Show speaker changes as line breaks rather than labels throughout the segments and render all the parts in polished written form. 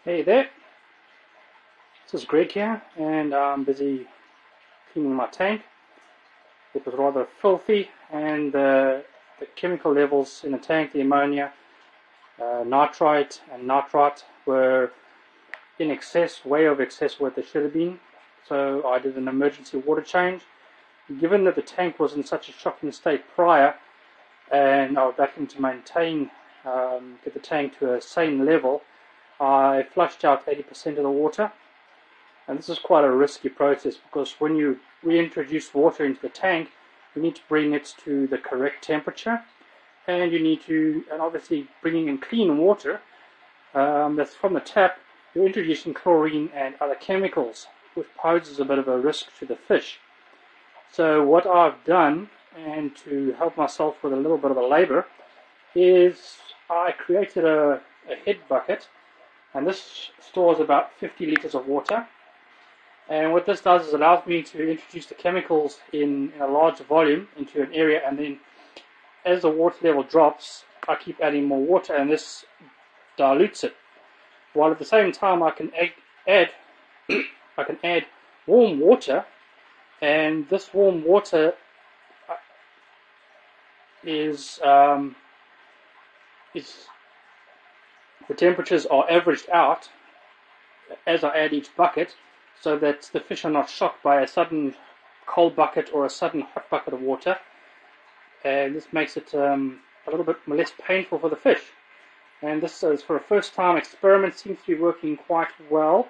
Hey there, this is Greg here, and I'm busy cleaning my tank. It was rather filthy, and the chemical levels in the tank, the ammonia, nitrite and nitrite, were in excess, way over excess of what they should have been. So I did an emergency water change. Given that the tank was in such a shocking state prior, and I was looking to maintain, get the tank to a sane level, I flushed out 80% of the water. And this is quite a risky process because when you reintroduce water into the tank, you need to bring it to the correct temperature, and obviously bringing in clean water that's from the tap, you're introducing chlorine and other chemicals, which poses a bit of a risk to the fish. So what I've done, and to help myself with a little bit of a labor, is I created a head bucket, and this stores about 50 liters of water. And what this does is allows me to introduce the chemicals in a large volume into an area, and then as the water level drops, I keep adding more water, and this dilutes it. While at the same time, I can add warm water, and this warm water is the temperatures are averaged out as I add each bucket, so that the fish are not shocked by a sudden cold bucket or a sudden hot bucket of water, and this makes it a little bit less painful for the fish. And this is, for a first time experiment, seems to be working quite well.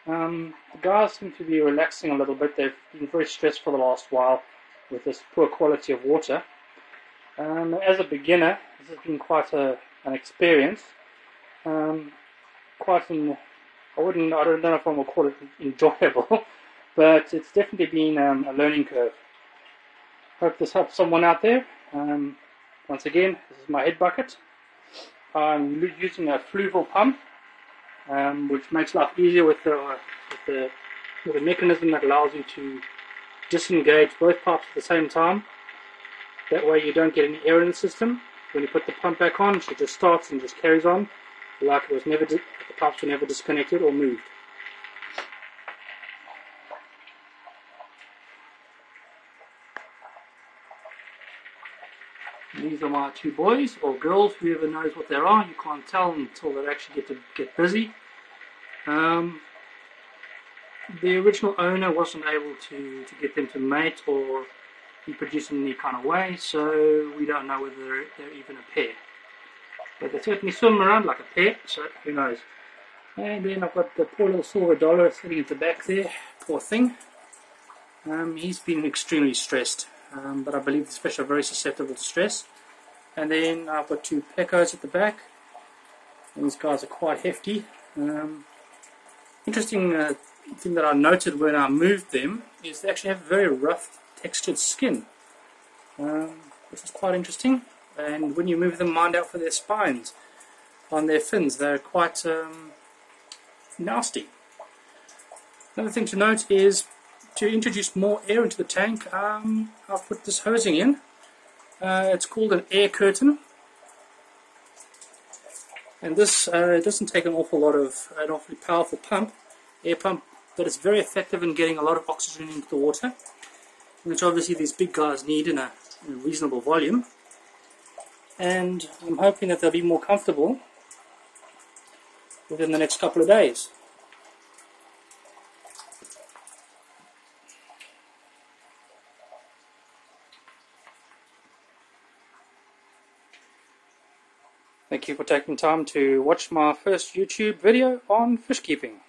The guys seem to be relaxing a little bit. They've been very stressed for the last while with this poor quality of water. As a beginner, this has been quite an experience. I don't know if I will call it enjoyable, but it's definitely been a learning curve. Hope this helps someone out there. Once again, this is my head bucket. I'm using a fluval pump, which makes life easier with the mechanism that allows you to disengage both pipes at the same time. That way you don't get any air in the system. When you put the pump back on, it just starts and just carries on, like the pipes were never disconnected or moved. These are my two boys, or girls, whoever knows what they are. You can't tell until they actually get busy. The original owner wasn't able to get them to mate or reproduce in any kind of way, so we don't know whether they're even a pair. But they certainly swim around like a pair, so who knows. And then I've got the poor little silver dollar sitting at the back there, poor thing. He's been extremely stressed, but I believe these fish are very susceptible to stress. And then I've got two pecos at the back. And these guys are quite hefty. Interesting thing that I noted when I moved them is they actually have very rough textured skin. This is quite interesting. And when you move them, mind out for their spines on their fins, they're quite nasty. Another thing to note is to introduce more air into the tank. I've put this hosing in. It's called an air curtain, and this doesn't take an awfully powerful air pump, but it's very effective in getting a lot of oxygen into the water, which obviously these big guys need in a reasonable volume. And I'm hoping that they'll be more comfortable within the next couple of days. Thank you for taking time to watch my first YouTube video on fish keeping.